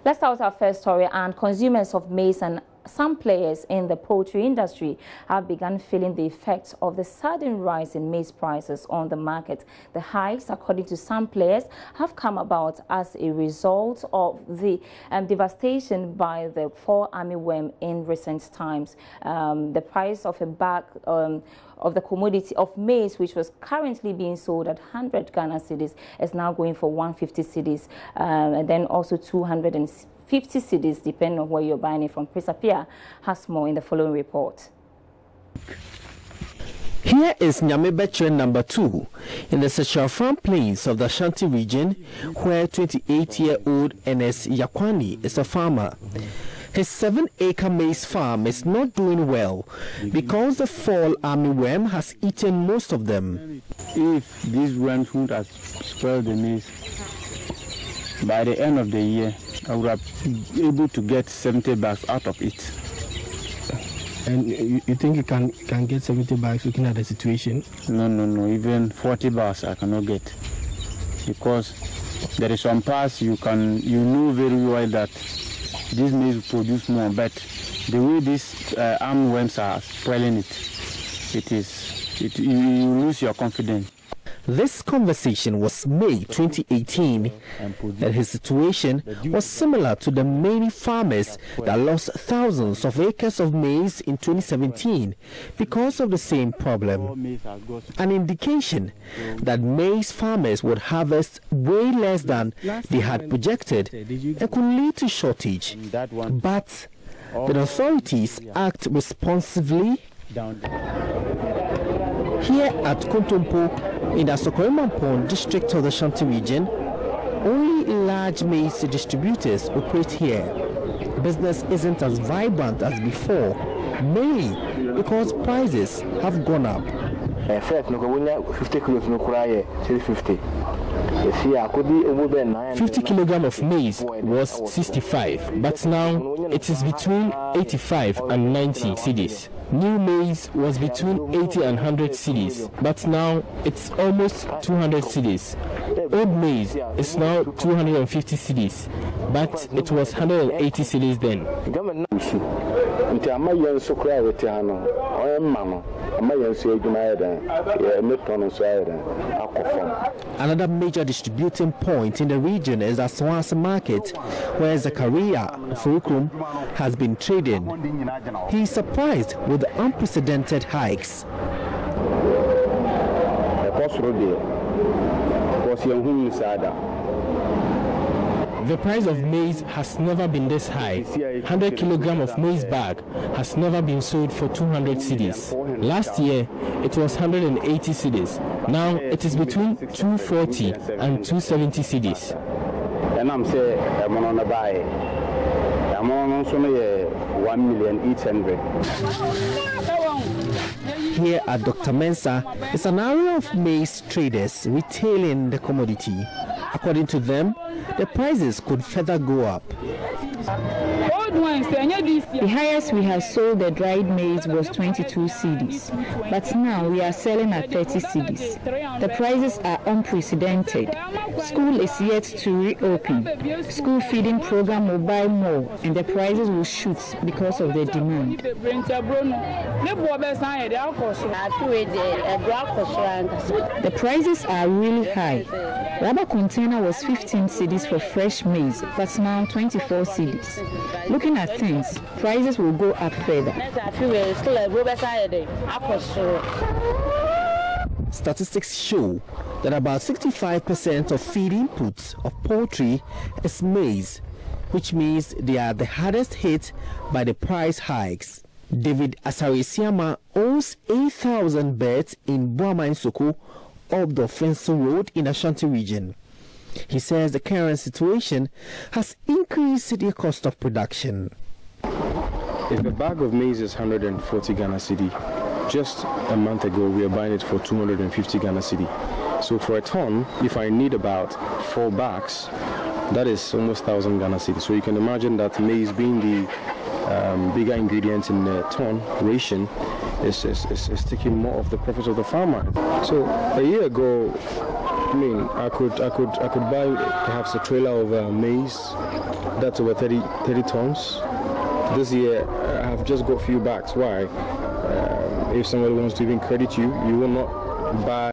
Let's start with our first story. And consumers of maize and some players in the poultry industry have begun feeling the effects of the sudden rise in maize prices on the market. The hikes, according to some players, have come about as a result of the devastation by the fall armyworm in recent times. The price of a bag of the commodity of maize, which was currently being sold at 100 Ghana cedis, is now going for 150 cedis, and then also 250 cedis, depending on where you're buying it from. Prisapia has more in the following report. Here is Nyamebetre number 2 in the Sechafran plains of the Ashanti region, where 28-year-old Enes Yakwani is a farmer. His 7-acre maize farm is not doing well because the fall armyworm has eaten most of them. If these worms would have spoiled the maize, by the end of the year, I would have been able to get 70 bags out of it. And you think you can get 70 bags looking at the situation? No. Even 40 bags I cannot get, because there is some parts you know very well that this maize will produce more, but the way these armyworms are spoiling it, you lose your confidence. This conversation was May 2018, and his situation was similar to the many farmers that lost thousands of acres of maize in 2017 because of the same problem. An indication that maize farmers would harvest way less than they had projected and could lead to shortage. But the authorities act responsively. Here at Kontompo, in the Sokoymampon district of the Ashanti region, only large maize distributors operate here. Business isn't as vibrant as before, mainly because prices have gone up. 50 kilograms of maize was 65, but now it is between 85 and 90 cedis. New maize was between 80 and 100 cedis, but now it's almost 200 cedis. Old maize is now 250 cedis, but it was 180 cedis then. Another major distributing point in the region is the Swanse market, where Zakaria Furukum has been trading. He is surprised with the unprecedented hikes. The price of maize has never been this high. 100 kilograms of maize bag has never been sold for 200 cedis. Last year, it was 180 cedis. Now it is between 240 and 270 cedis. And I'm saying, I'm on a buy. I'm on 1,800,000. Here at Dr. Mensa is an area of maize traders retailing the commodity. According to them, the prices could further go up. The highest we have sold the dried maize was 22 cedis, but now we are selling at 30 cedis. The prices are unprecedented. School is yet to reopen. School feeding program will buy more, and the prices will shoot because of the demand. The prices are really high. Rubber container was 15 cedis for fresh maize, but now 24 cedis. Looking at things, prices will go up further. Statistics show that about 65% of feed inputs of poultry is maize, which means they are the hardest hit by the price hikes. David Asaresiama owns 8,000 birds in Boama Soko up the Fenso Road in Ashanti region. He says the current situation has increased the cost of production. If a bag of maize is 140 Ghana cedi, just a month ago we were buying it for 250 Ghana cedi. So for a ton, if I need about 4 bags, that is almost 1,000 Ghana cedi. So you can imagine that maize being the bigger ingredient in the ton ration is taking more of the profits of the farmer. So a year ago, I mean, I could buy perhaps a trailer of maize that's over 30 tons. This year, I have just got a few bags. Why? If somebody wants to even credit you, you will not buy.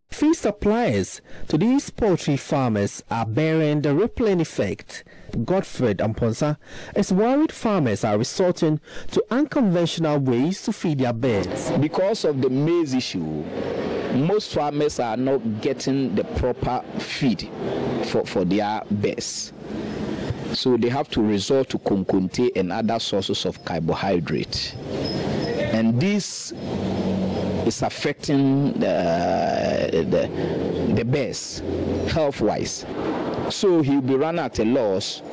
Feed suppliers to these poultry farmers are bearing the rippling effect. Godfred Amponsa is worried farmers are resorting to unconventional ways to feed their birds. Because of the maize issue, most farmers are not getting the proper feed for their birds. So they have to resort to konkonte and other sources of carbohydrate. And this is affecting the birds health-wise. So he'll be running at a loss.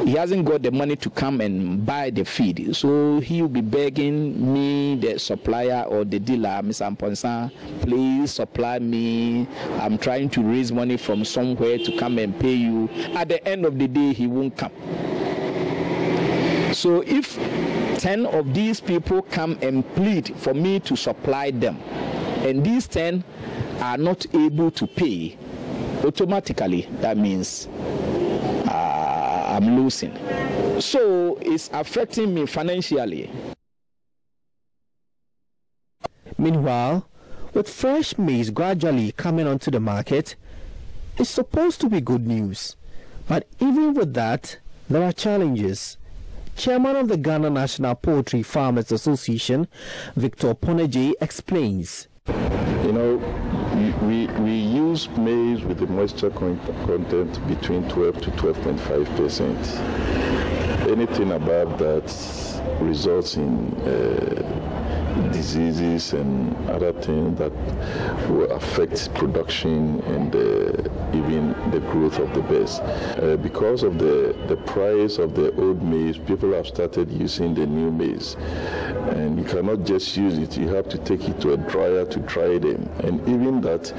He hasn't got the money to come and buy the feed. So he'll be begging me, the supplier or the dealer, Mr. Amponsa, please supply me. I'm trying to raise money from somewhere to come and pay you. At the end of the day, he won't come. So if 10 of these people come and plead for me to supply them, and these 10 are not able to pay, automatically that means I'm losing. So it's affecting me financially. Meanwhile, with fresh maize gradually coming onto the market, it's supposed to be good news. But even with that, there are challenges. Chairman of the Ghana National Poultry Farmers Association, Victor Poneje, explains. You know, we use maize with the moisture content between 12 to 12.5%. Anything above that results in diseases and other things that will affect production and even the growth of the birds. Because of the price of the old maize, people have started using the new maize. And you cannot just use it, you have to take it to a dryer to dry them. And even that,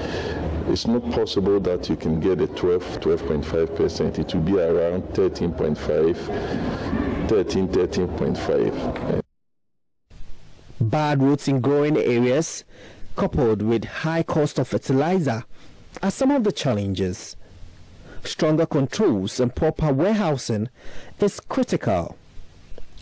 it's not possible that you can get a 12.5%. It will be around 13.5. Bad roots in growing areas, coupled with high cost of fertilizer, are some of the challenges. Stronger controls and proper warehousing is critical.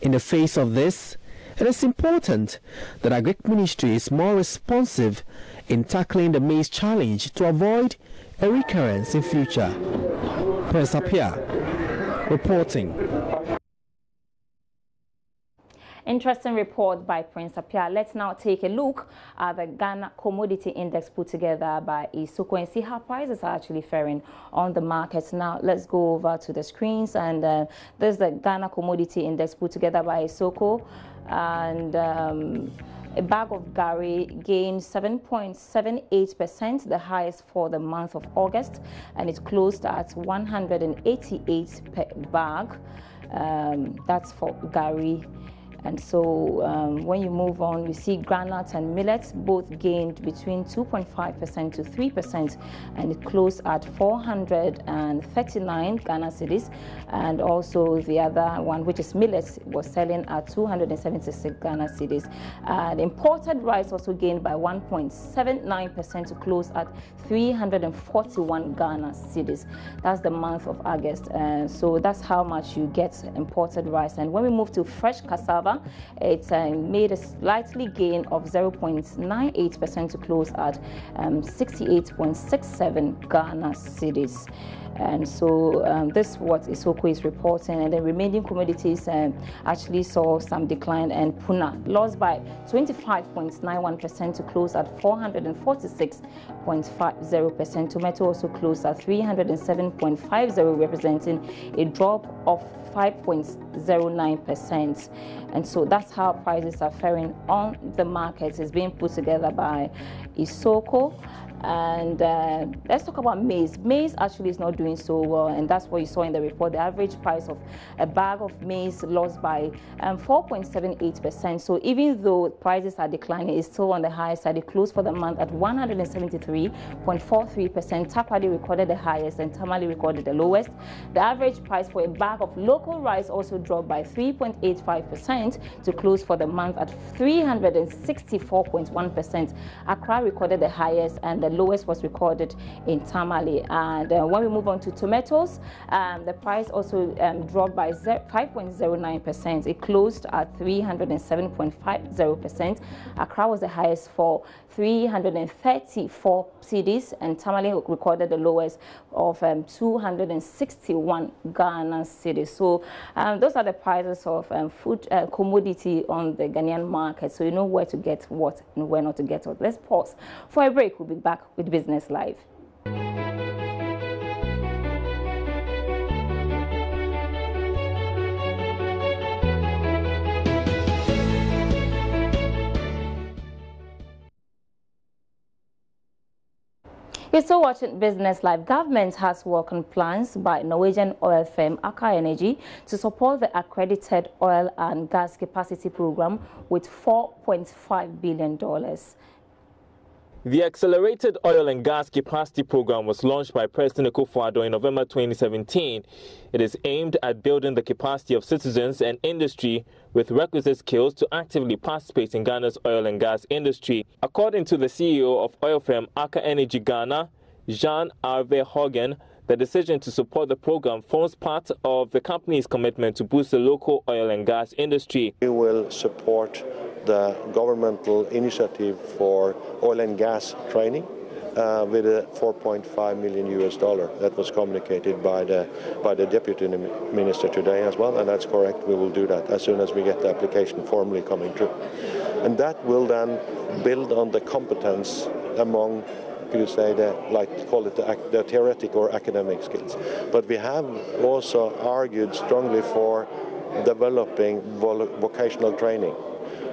In the face of this, it is important that Agric Ministry is more responsive in tackling the maize challenge to avoid a recurrence in future. Prince Apia reporting. Interesting report by Prince Apia. Let's now take a look at the Ghana Commodity Index put together by Isoko and see how prices are actually faring on the markets. Now, let's go over to the screens, and there's the Ghana Commodity Index put together by Isoko, and a bag of Gary gained 7.78%, the highest for the month of August, and it closed at 188 per bag. That's for Gary. And so when you move on, you see granules and millets both gained between 2.5% to 3%, and it closed at 439 Ghana cedis. And also the other one, which is millets, was selling at 276 Ghana cedis. And imported rice also gained by 1.79% to close at 341 Ghana cedis. That's the month of August. So that's how much you get imported rice. And when we move to fresh cassava, it's made a slightly gain of 0.98% to close at 68.67 Ghana cedis. And so this is what Isoko is reporting, and the remaining commodities actually saw some decline, and Puna lost by 25.91% to close at 446.50%. Tomato also closed at 307.50, representing a drop of 5.09%. And so that's how prices are faring on the markets. It's being put together by Isoko. And let's talk about maize. Maize actually is not doing so well, and that's what you saw in the report. The average price of a bag of maize lost by 4.78%. So even though prices are declining, it's still on the high side. It closed for the month at 173.43%. Tapali recorded the highest and Tamale recorded the lowest. The average price for a bag of local rice also dropped by 3.85% to close for the month at 364.1%. Accra recorded the highest, and the lowest was recorded in Tamale. And when we move on to tomatoes, the price also dropped by 5.09%. It closed at 307.50%. Accra was the highest for 334 cedis, and Tamale recorded the lowest of 261 Ghana cedis. So those are the prices of food commodity on the Ghanaian market, so you know where to get what and where not to get what. Let's pause for a break. We'll be back with Business Live. You're still watching Business Live. Government has worked on plans by Norwegian oil firm Aker Energy to support the accredited oil and gas capacity program with $4.5 billion. The Accelerated Oil and Gas Capacity Program was launched by President Akufo-Addo in November 2017. It is aimed at building the capacity of citizens and industry with requisite skills to actively participate in Ghana's oil and gas industry. According to the CEO of oil firm Aker Energy Ghana, Jean Arve Hogan, the decision to support the program forms part of the company's commitment to boost the local oil and gas industry. We will support the governmental initiative for oil and gas training with a $4.5 million that was communicated by the deputy minister today as well, and that's correct. We will do that as soon as we get the application formally coming through, and that will then build on the competence among, could you say, the theoretic or academic skills. But we have also argued strongly for developing vocational training.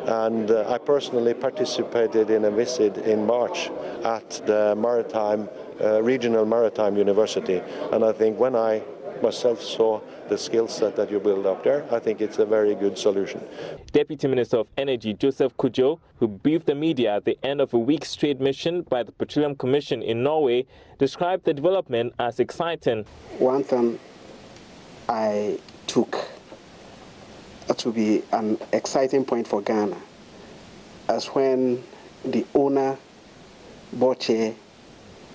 And I personally participated in a visit in March at the Regional Maritime University. And I think when I myself saw the skill set that you build up there, I think it's a very good solution. Deputy Minister of Energy Joseph Kujo, who briefed the media at the end of a week's trade mission by the Petroleum Commission in Norway, described the development as exciting. One thing I took to be an exciting point for Ghana as when the owner, Boche,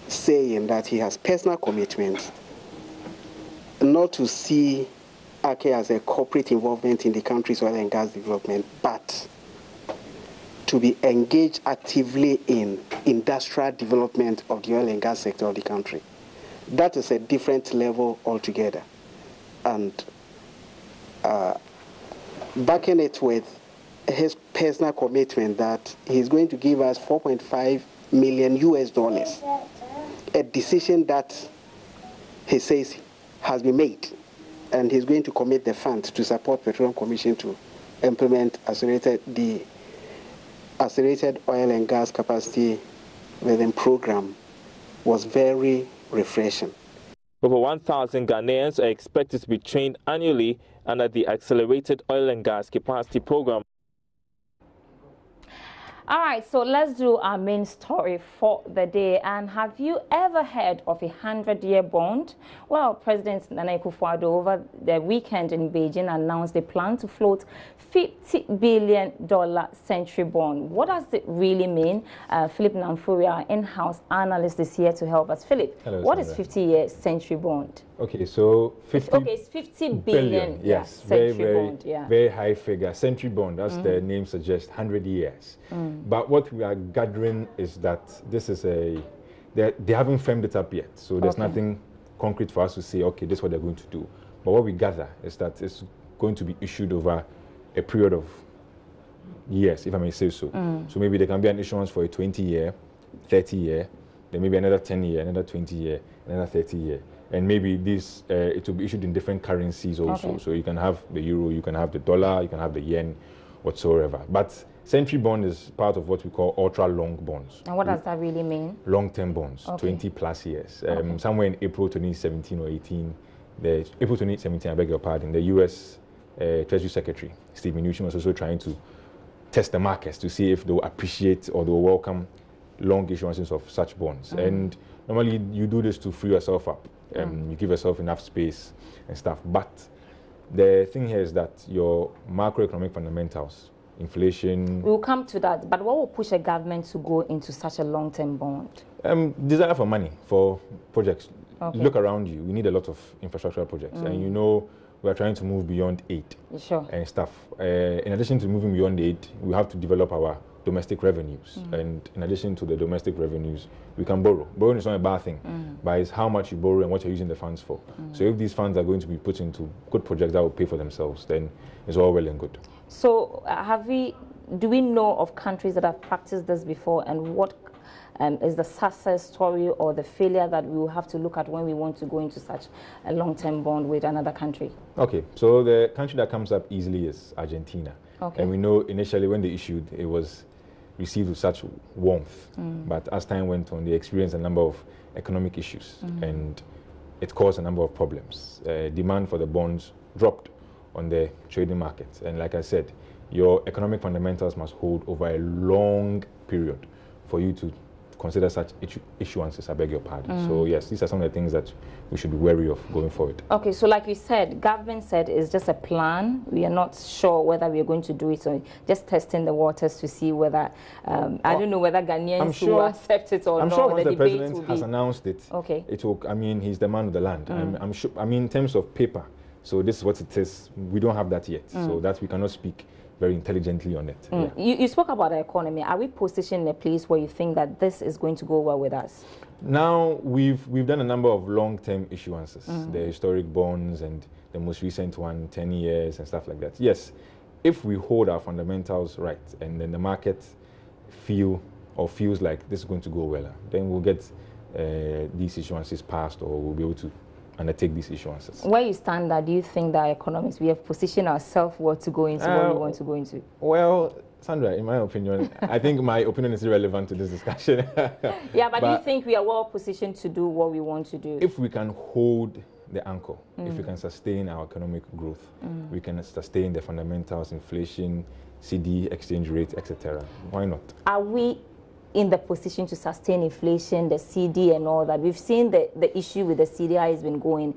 saying that he has personal commitment not to see Aker as a corporate involvement in the country's oil and gas development, but to be engaged actively in industrial development of the oil and gas sector of the country. That is a different level altogether. And backing it with his personal commitment that he's going to give us $4.5 million, a decision that he says has been made, and he's going to commit the funds to support Petroleum Commission to implement the accelerated oil and gas capacity within program was very refreshing. Over 1,000 Ghanaians are expected to be trained annually under the Accelerated Oil and Gas Capacity Program. All right, so let's do our main story for the day. And have you ever heard of a 100-year bond? Well, President Nana Akufo-Addo over the weekend in Beijing announced a plan to float $50 billion century bond. What does it really mean? Philip Namfuri, our in-house analyst, is here to help us. Philip, hello, what is 50-year century bond? Okay, so it's 50 billion. Yes, yeah, very high figure. Century bond, as the name suggests, 100 years. But what we are gathering is that this is they haven't firmed it up yet. So there's nothing concrete for us to say, okay, this is what they're going to do. But what we gather is that it's going to be issued over a period of years, if I may say so. So maybe there can be an issuance for a 20-year, 30-year, then maybe another 10-year, another 20-year, another 30-year. And maybe this, it will be issued in different currencies also. Okay. So you can have the euro, you can have the dollar, you can have the yen, whatsoever. But century bond is part of what we call ultra-long bonds. And what does that really mean? Long-term bonds, 20-plus years. Somewhere in April 2017 or 18, April 2017, I beg your pardon, the U.S. Treasury Secretary, Steve Mnuchin, was also trying to test the markets to see if they will appreciate or they will welcome long issuances of such bonds. And normally you do this to free yourself up. You give yourself enough space and stuff. But the thing here is that your macroeconomic fundamentals inflation. We'll come to that, but what will push a government to go into such a long-term bond? Desire for money for projects. Okay. Look around you. We need a lot of infrastructural projects, and you know we are trying to move beyond aid and stuff. In addition to moving beyond aid, we have to develop our domestic revenues, and in addition to the domestic revenues, we can borrow. Borrowing is not a bad thing, but it's how much you borrow and what you're using the funds for. So if these funds are going to be put into good projects that will pay for themselves, then it's all well and good. So do we know of countries that have practiced this before, and what is the success story or the failure that we will have to look at when we want to go into such a long-term bond with another country? Okay, so the country that comes up easily is Argentina. Okay. And we know initially when they issued, it was received with such warmth. But as time went on, they experienced a number of economic issues, and it caused a number of problems. Demand for the bonds dropped on the trading market. And like I said, your economic fundamentals must hold over a long period for you to consider such issuances, I beg your pardon. So yes, these are some of the things that we should be wary of going forward. Okay, so like you said, government said it's just a plan. We are not sure whether we are going to do it, so just testing the waters to see whether, I don't know whether Ghanaians will accept it or not. I'm sure once the president has announced it, it will, I mean, he's the man of the land. I'm sure, I mean, in terms of paper, so this is what it is. We don't have that yet, so that we cannot speak very intelligently on it. You spoke about the economy. Are we positioned in a place where you think that this is going to go well with us? Now, we've done a number of long-term issuances, the historic bonds and the most recent one, 10 years and stuff like that. Yes, if we hold our fundamentals right and then the market feels like this is going to go well, then we'll get these issuances passed, or we'll be able to undertake these issuances. Where you stand at, do you think that economics, we have positioned ourselves well to go into what we want to go into? Well, Sandra, in my opinion, I think my opinion is irrelevant to this discussion. Yeah, but do you think we are well positioned to do what we want to do? If we can hold the anchor, if we can sustain our economic growth, we can sustain the fundamentals, inflation, CD, exchange rate, etc. Why not? Are we in the position to sustain inflation, the CD and all that? We've seen the issue with the CDI has been going.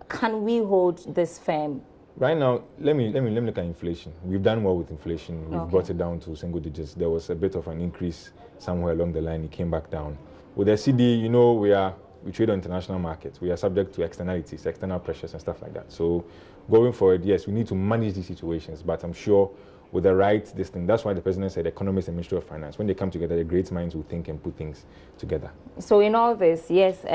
Can we hold this firm? Right now, let me look at inflation. We've done well with inflation. We've brought it down to single digits. There was a bit of an increase somewhere along the line. It came back down. With the CD, you know, we trade on international markets. We are subject to externalities, external pressures and stuff like that. So going forward, yes, we need to manage these situations, but I'm sure with the right thing. That's why the president said economists and Ministry of Finance, when they come together, the great minds will think and put things together. So in all this, yes,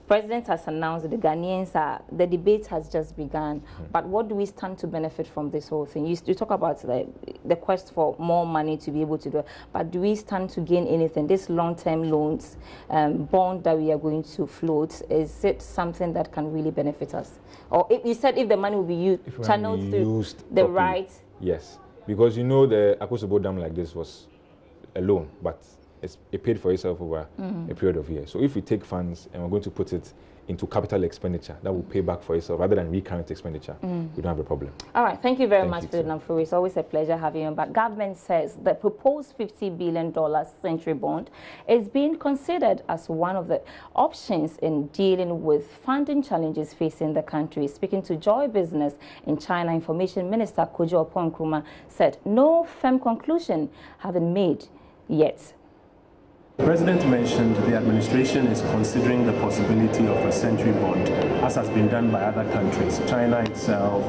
President has announced that the Ghanaians the debate has just begun, but what do we stand to benefit from this whole thing? You talk about the quest for more money to be able to do it, but do we stand to gain anything? This long-term loans, bond that we are going to float, is it something that can really benefit us? Or you said if the money will be channeled through the right... Yes, because you know the Akosombo Dam like this was a loan, but it paid for itself over a period of years. So if we take funds and we're going to put it into capital expenditure, that will pay back for itself rather than recurrent expenditure, we don't have a problem. All right, thank you very much, Philip Namfuri. It's always a pleasure having you back. Government says the proposed $50 billion century bond is being considered as one of the options in dealing with funding challenges facing the country. Speaking to Joy Business in China, Information Minister Kojo Oppong-Nkrumah said no firm conclusion have been made yet. The President mentioned the administration is considering the possibility of a century bond, as has been done by other countries, China itself,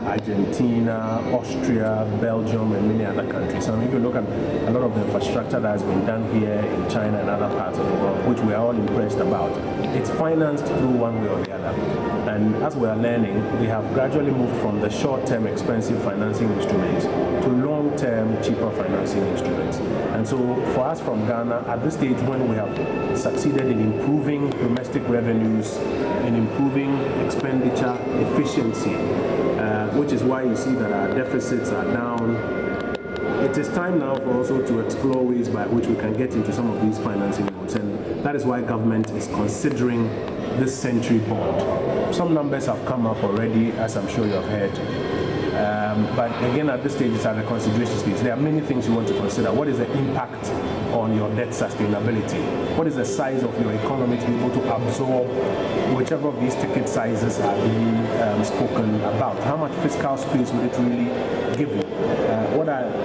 Argentina, Austria, Belgium, and many other countries. So if you look at a lot of the infrastructure that has been done here in China and other parts of the world, which we are all impressed about, it's financed through one way or the other. And as we are learning, we have gradually moved from the short-term expensive financing instruments to long-term cheaper financing instruments. And so for us from Ghana, at this stage when we have succeeded in improving domestic revenues, in improving expenditure efficiency, which is why you see that our deficits are down, it is time now for also to explore ways by which we can get into some of these financing modes. And that is why government is considering this century bond. Some numbers have come up already, as I'm sure you have heard. But again, at this stage, it's at the consideration stage. There are many things you want to consider. What is the impact on your debt sustainability. What is the size of your economy to be able to absorb whichever of these ticket sizes are being spoken about? How much fiscal space will it really give you?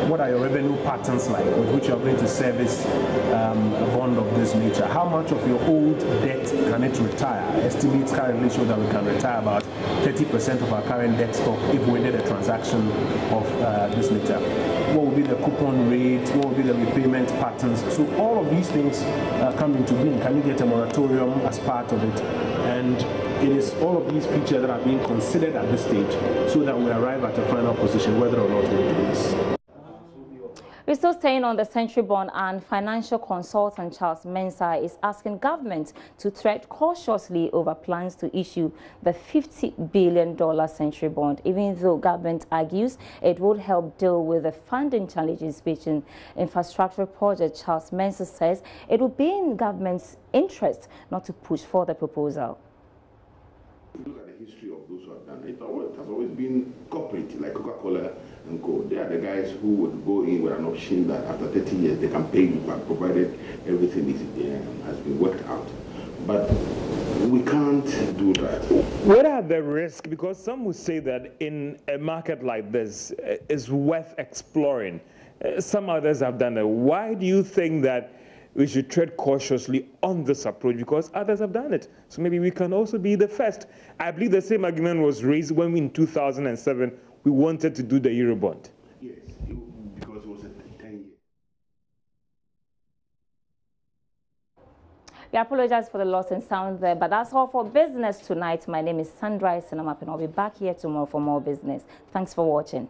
What are your revenue patterns like with which you're going to service a bond of this nature? How much of your old debt can it retire? Estimates currently show that we can retire about 30% of our current debt stock if we did a transaction of this nature. What will be the coupon rate? What will be the repayment patterns? So all of these things come into being. Can you get a moratorium as part of it? And it is all of these features that are being considered at this stage so that we arrive at a final position whether or not we do this. We're still staying on the century bond, and financial consultant Charles Maize is asking government to tread cautiously over plans to issue the $50 billion century bond, even though government argues it would help deal with the funding challenges facing infrastructure projects. Charles Maize says it would be in government's interest not to push for the proposal. Look at the history of those who have done it. It has always been corporate, like Coca-Cola and Co. They are the guys who would go in with an option that after 30 years they can pay you back, provided everything has been worked out. But we can't do that. What are the risks? Because some would say that in a market like this, it's worth exploring. Some others have done it. Why do you think that we should tread cautiously on this approach? Because others have done it. So maybe we can also be the first. I believe the same argument was raised when we, in 2007, we wanted to do the Eurobond. Yes, because it was a 10-year. We apologize for the loss in sound there, but that's all for business tonight. My name is Sandra Sinamap, and I'll be back here tomorrow for more business. Thanks for watching.